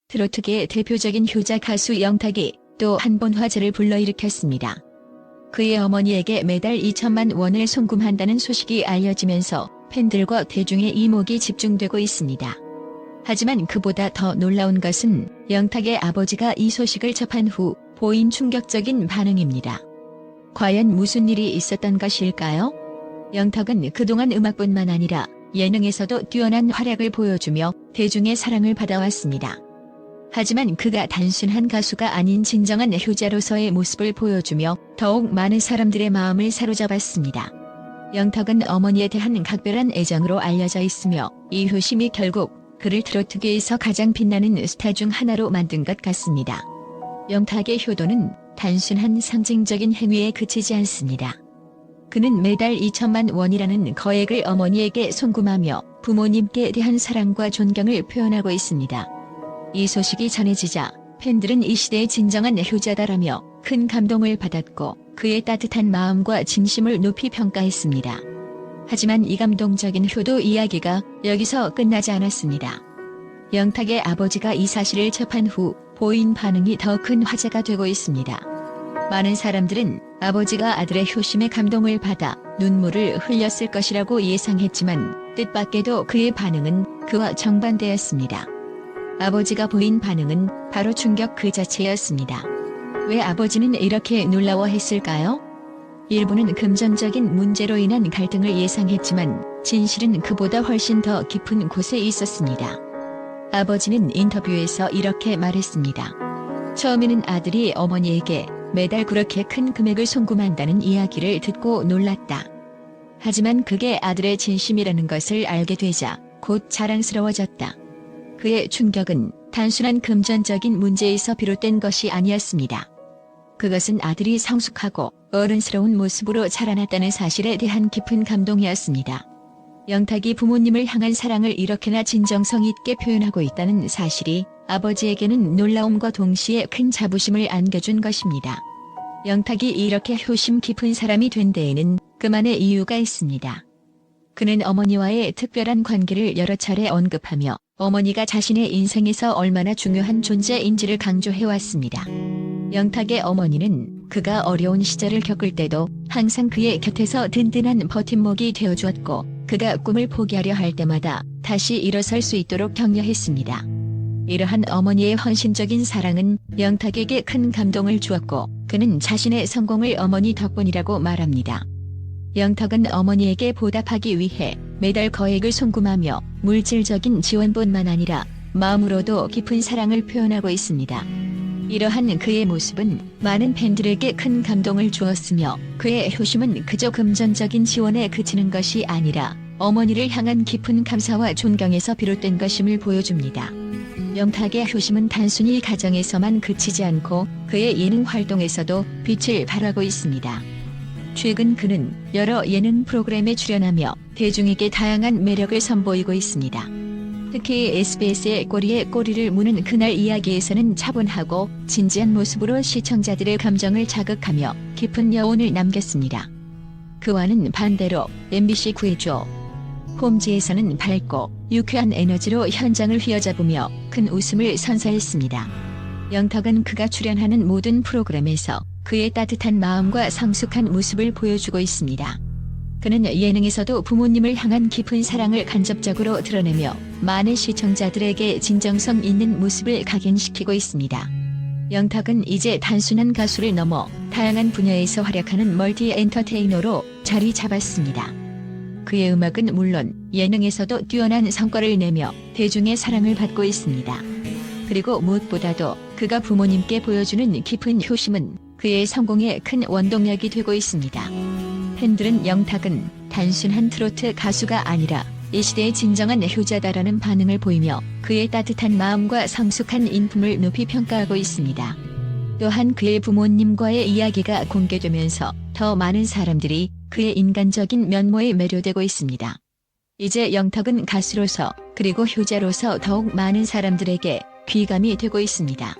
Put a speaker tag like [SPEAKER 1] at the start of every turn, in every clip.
[SPEAKER 1] 트로트계의 대표적인 효자 가수 영탁이 또 한 번 화제를 불러일으켰습니다. 그의 어머니에게 매달 2천만 원을 송금한다는 소식이 알려지면서 팬들과 대중의 이목이 집중되고 있습니다. 하지만 그보다 더 놀라운 것은 영탁의 아버지가 이 소식을 접한 후 보인 충격적인 반응입니다. 과연 무슨 일이 있었던 것일까요? 영탁은 그동안 음악뿐만 아니라 예능에서도 뛰어난 활약을 보여주며 대중의 사랑을 받아왔습니다. 하지만 그가 단순한 가수가 아닌 진정한 효자로서의 모습을 보여주며 더욱 많은 사람들의 마음을 사로잡았습니다. 영탁은 어머니에 대한 각별한 애정으로 알려져 있으며 이 효심이 결국 그를 트로트계에서 가장 빛나는 스타 중 하나로 만든 것 같습니다. 영탁의 효도는 단순한 상징적인 행위에 그치지 않습니다. 그는 매달 2천만 원이라는 거액을 어머니에게 송금하며 부모님께 대한 사랑과 존경을 표현하고 있습니다. 이 소식이 전해지자 팬들은 이 시대의 진정한 효자다라며 큰 감동을 받았고 그의 따뜻한 마음과 진심을 높이 평가했습니다. 하지만 이 감동적인 효도 이야기가 여기서 끝나지 않았습니다. 영탁의 아버지가 이 사실을 접한 후 보인 반응이 더 큰 화제가 되고 있습니다. 많은 사람들은 아버지가 아들의 효심에 감동을 받아 눈물을 흘렸을 것이라고 예상했지만 뜻밖에도 그의 반응은 그와 정반대였습니다. 아버지가 보인 반응은 바로 충격 그 자체였습니다. 왜 아버지는 이렇게 놀라워했을까요? 일부는 금전적인 문제로 인한 갈등을 예상했지만 진실은 그보다 훨씬 더 깊은 곳에 있었습니다. 아버지는 인터뷰에서 이렇게 말했습니다. 처음에는 아들이 어머니에게 매달 그렇게 큰 금액을 송금한다는 이야기를 듣고 놀랐다. 하지만 그게 아들의 진심이라는 것을 알게 되자 곧 자랑스러워졌다. 그의 충격은 단순한 금전적인 문제에서 비롯된 것이 아니었습니다. 그것은 아들이 성숙하고 어른스러운 모습으로 자라났다는 사실에 대한 깊은 감동이었습니다. 영탁이 부모님을 향한 사랑을 이렇게나 진정성 있게 표현하고 있다는 사실이 아버지에게는 놀라움과 동시에 큰 자부심을 안겨준 것입니다. 영탁이 이렇게 효심 깊은 사람이 된 데에는 그만의 이유가 있습니다. 그는 어머니와의 특별한 관계를 여러 차례 언급하며 어머니가 자신의 인생에서 얼마나 중요한 존재인지를 강조해왔습니다. 영탁의 어머니는 그가 어려운 시절을 겪을 때도 항상 그의 곁에서 든든한 버팀목이 되어주었고 그가 꿈을 포기하려 할 때마다 다시 일어설 수 있도록 격려했습니다. 이러한 어머니의 헌신적인 사랑은 영탁에게 큰 감동을 주었고 그는 자신의 성공을 어머니 덕분이라고 말합니다. 영탁은 어머니에게 보답하기 위해 매달 거액을 송금하며 물질적인 지원뿐만 아니라 마음으로도 깊은 사랑을 표현하고 있습니다. 이러한 그의 모습은 많은 팬들에게 큰 감동을 주었으며 그의 효심은 그저 금전적인 지원에 그치는 것이 아니라 어머니를 향한 깊은 감사와 존경에서 비롯된 것임을 보여줍니다. 영탁의 효심은 단순히 가정에서만 그치지 않고 그의 예능 활동에서도 빛을 발하고 있습니다. 최근 그는 여러 예능 프로그램에 출연하며 대중에게 다양한 매력을 선보이고 있습니다. 특히 SBS의 꼬리에 꼬리를 무는 그날 이야기에서는 차분하고 진지한 모습으로 시청자들의 감정을 자극하며 깊은 여운을 남겼습니다. 그와는 반대로 MBC 구해줘 홈즈에서는 밝고 유쾌한 에너지로 현장을 휘어잡으며 큰 웃음을 선사했습니다. 영탁은 그가 출연하는 모든 프로그램에서 그의 따뜻한 마음과 성숙한 모습을 보여주고 있습니다. 그는 예능에서도 부모님을 향한 깊은 사랑을 간접적으로 드러내며 많은 시청자들에게 진정성 있는 모습을 각인시키고 있습니다. 영탁은 이제 단순한 가수를 넘어 다양한 분야에서 활약하는 멀티 엔터테이너로 자리 잡았습니다. 그의 음악은 물론 예능에서도 뛰어난 성과를 내며 대중의 사랑을 받고 있습니다. 그리고 무엇보다도 그가 부모님께 보여주는 깊은 효심은 그의 성공에 큰 원동력이 되고 있습니다. 팬들은 영탁은 단순한 트로트 가수가 아니라 이 시대의 진정한 효자다라는 반응을 보이며 그의 따뜻한 마음과 성숙한 인품을 높이 평가하고 있습니다. 또한 그의 부모님과의 이야기가 공개되면서 더 많은 사람들이 그의 인간적인 면모에 매료되고 있습니다. 이제 영탁은 가수로서 그리고 효자로서 더욱 많은 사람들에게 귀감이 되고 있습니다.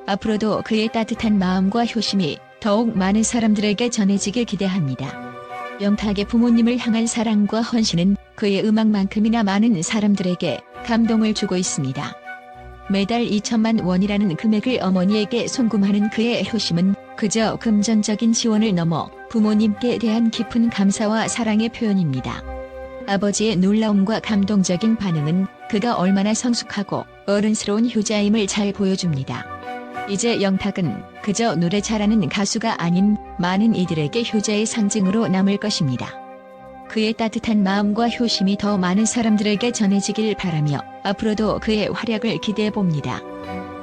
[SPEAKER 1] 앞으로도 그의 따뜻한 마음과 효심이 더욱 많은 사람들에게 전해지길 기대합니다. 영탁의 부모님을 향한 사랑과 헌신은 그의 음악만큼이나 많은 사람들에게 감동을 주고 있습니다. 매달 2천만 원이라는 금액을 어머니에게 송금하는 그의 효심은 그저 금전적인 지원을 넘어 부모님께 대한 깊은 감사와 사랑의 표현입니다. 아버지의 놀라움과 감동적인 반응은 그가 얼마나 성숙하고 어른스러운 효자임을 잘 보여줍니다. 이제 영탁은 그저 노래 잘하는 가수가 아닌 많은 이들에게 효자의 상징으로 남을 것입니다. 그의 따뜻한 마음과 효심이 더 많은 사람들에게 전해지길 바라며 앞으로도 그의 활약을 기대해봅니다.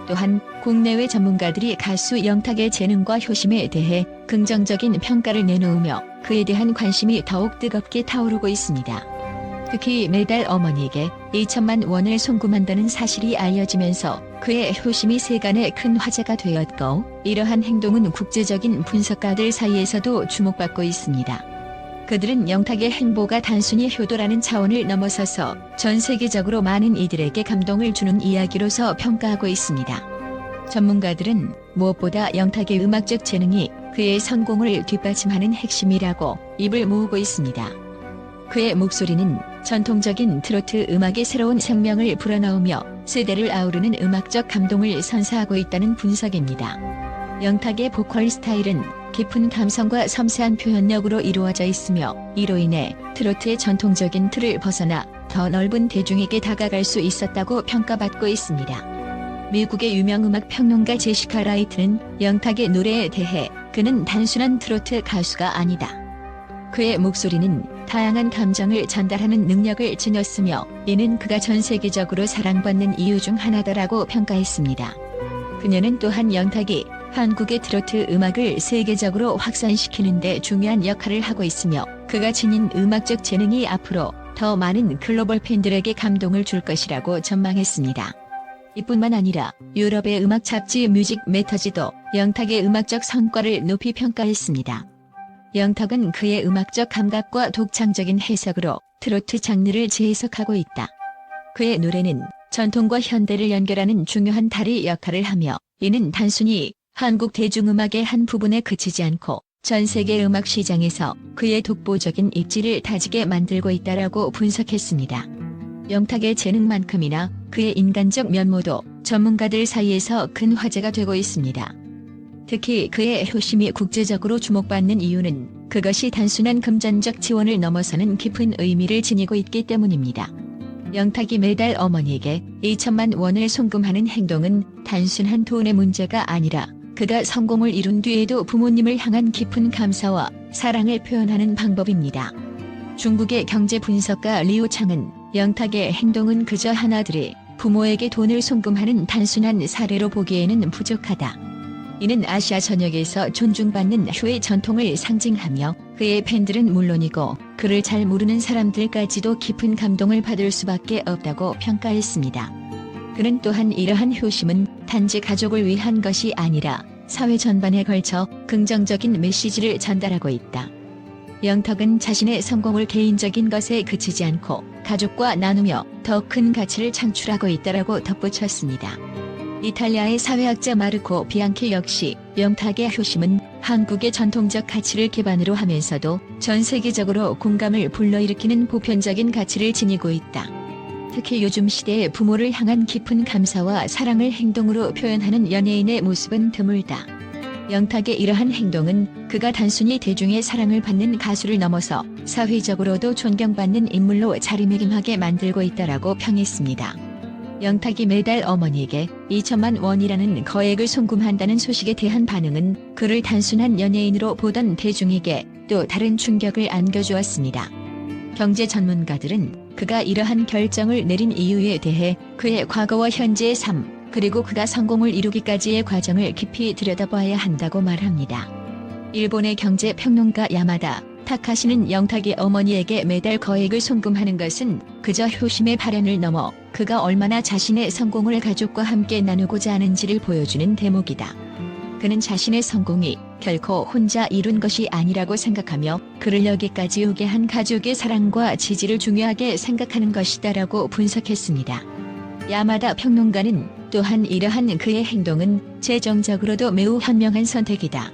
[SPEAKER 1] 또한 국내외 전문가들이 가수 영탁의 재능과 효심에 대해 긍정적인 평가를 내놓으며 그에 대한 관심이 더욱 뜨겁게 타오르고 있습니다. 특히 매달 어머니에게 2천만 원을 송금한다는 사실이 알려지면서 그의 효심이 세간에 큰 화제가 되었고, 이러한 행동은 국제적인 분석가들 사이에서도 주목받고 있습니다. 그들은 영탁의 행보가 단순히 효도라는 차원을 넘어서서 전 세계적으로 많은 이들에게 감동을 주는 이야기로서 평가하고 있습니다. 전문가들은 무엇보다 영탁의 음악적 재능이 그의 성공을 뒷받침하는 핵심이라고 입을 모으고 있습니다. 그의 목소리는 전통적인 트로트 음악의 새로운 생명을 불어넣으며 세대를 아우르는 음악적 감동을 선사하고 있다는 분석입니다. 영탁의 보컬 스타일은 깊은 감성과 섬세한 표현력으로 이루어져 있으며, 이로 인해 트로트의 전통적인 틀을 벗어나 더 넓은 대중에게 다가갈 수 있었다고 평가받고 있습니다. 미국의 유명 음악 평론가 제시카 라이트는 영탁의 노래에 대해 그는 단순한 트로트 가수가 아니다. 그의 목소리는 다양한 감정을 전달하는 능력을 지녔으며 이는 그가 전 세계적으로 사랑받는 이유 중 하나다라고 평가했습니다. 그녀는 또한 영탁이 한국의 트로트 음악을 세계적으로 확산시키는 데 중요한 역할을 하고 있으며 그가 지닌 음악적 재능이 앞으로 더 많은 글로벌 팬들에게 감동을 줄 것이라고 전망했습니다. 이뿐만 아니라 유럽의 음악 잡지 뮤직 매거진도 영탁의 음악적 성과를 높이 평가했습니다. 영탁은 그의 음악적 감각과 독창적인 해석으로 트로트 장르를 재해석하고 있다. 그의 노래는 전통과 현대를 연결하는 중요한 다리 역할을 하며 이는 단순히 한국 대중음악의 한 부분에 그치지 않고 전 세계 음악 시장에서 그의 독보적인 입지를 다지게 만들고 있다라고 분석했습니다. 영탁의 재능만큼이나 그의 인간적 면모도 전문가들 사이에서 큰 화제가 되고 있습니다. 특히 그의 효심이 국제적으로 주목받는 이유는 그것이 단순한 금전적 지원을 넘어서는 깊은 의미를 지니고 있기 때문입니다. 영탁이 매달 어머니에게 2천만 원을 송금하는 행동은 단순한 돈의 문제가 아니라 그가 성공을 이룬 뒤에도 부모님을 향한 깊은 감사와 사랑을 표현하는 방법입니다. 중국의 경제 분석가 리우창은 영탁의 행동은 그저 하나둘의 부모에게 돈을 송금하는 단순한 사례로 보기에는 부족하다. 이는 아시아 전역에서 존중받는 효의 전통을 상징하며 그의 팬들은 물론이고 그를 잘 모르는 사람들까지도 깊은 감동을 받을 수밖에 없다고 평가했습니다. 그는 또한 이러한 효심은 단지 가족을 위한 것이 아니라 사회 전반에 걸쳐 긍정적인 메시지를 전달하고 있다. 영탁은 자신의 성공을 개인적인 것에 그치지 않고 가족과 나누며 더 큰 가치를 창출하고 있다라고 덧붙였습니다. 이탈리아의 사회학자 마르코 비앙키 역시 영탁의 효심은 한국의 전통적 가치를 기반으로 하면서도 전 세계적으로 공감을 불러일으키는 보편적인 가치를 지니고 있다. 특히 요즘 시대의 부모를 향한 깊은 감사와 사랑을 행동으로 표현하는 연예인의 모습은 드물다. 영탁의 이러한 행동은 그가 단순히 대중의 사랑을 받는 가수를 넘어서 사회적으로도 존경받는 인물로 자리매김하게 만들고 있다라고 평했습니다. 영탁이 매달 어머니에게 2천만 원이라는 거액을 송금한다는 소식에 대한 반응은 그를 단순한 연예인으로 보던 대중에게 또 다른 충격을 안겨주었습니다. 경제 전문가들은 그가 이러한 결정을 내린 이유에 대해 그의 과거와 현재의 삶, 그리고 그가 성공을 이루기까지의 과정을 깊이 들여다봐야 한다고 말합니다. 일본의 경제 평론가 야마다 타카시는 영탁이 어머니에게 매달 거액을 송금하는 것은 그저 효심의 발현을 넘어 그가 얼마나 자신의 성공을 가족과 함께 나누고자 하는지를 보여주는 대목이다. 그는 자신의 성공이 결코 혼자 이룬 것이 아니라고 생각하며 그를 여기까지 오게 한 가족의 사랑과 지지를 중요하게 생각하는 것이다라고 분석했습니다. 야마다 평론가는 또한 이러한 그의 행동은 재정적으로도 매우 현명한 선택이다.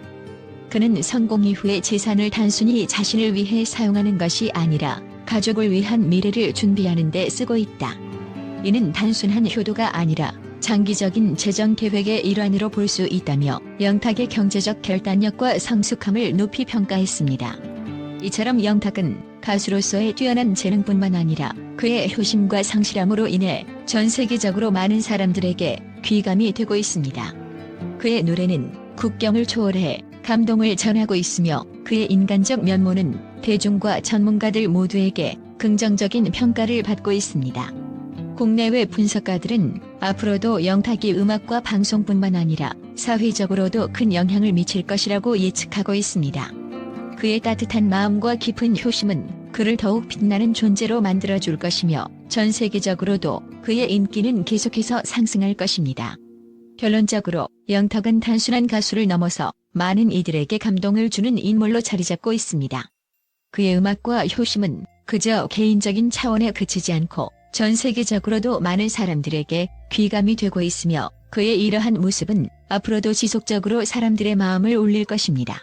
[SPEAKER 1] 그는 성공 이후의 재산을 단순히 자신을 위해 사용하는 것이 아니라 가족을 위한 미래를 준비하는 데 쓰고 있다. 이는 단순한 효도가 아니라 장기적인 재정 계획의 일환으로 볼 수 있다며 영탁의 경제적 결단력과 성숙함을 높이 평가했습니다. 이처럼 영탁은 가수로서의 뛰어난 재능뿐만 아니라 그의 효심과 성실함으로 인해 전 세계적으로 많은 사람들에게 귀감이 되고 있습니다. 그의 노래는 국경을 초월해 감동을 전하고 있으며 그의 인간적 면모는 대중과 전문가들 모두에게 긍정적인 평가를 받고 있습니다. 국내외 분석가들은 앞으로도 영탁이 음악과 방송뿐만 아니라 사회적으로도 큰 영향을 미칠 것이라고 예측하고 있습니다. 그의 따뜻한 마음과 깊은 효심은 그를 더욱 빛나는 존재로 만들어줄 것이며 전 세계적으로도 그의 인기는 계속해서 상승할 것입니다. 결론적으로 영탁은 단순한 가수를 넘어서 많은 이들에게 감동을 주는 인물로 자리잡고 있습니다. 그의 음악과 효심은 그저 개인적인 차원에 그치지 않고 전 세계적으로도 많은 사람들에게 귀감이 되고 있으며 그의 이러한 모습은 앞으로도 지속적으로 사람들의 마음을 울릴 것입니다.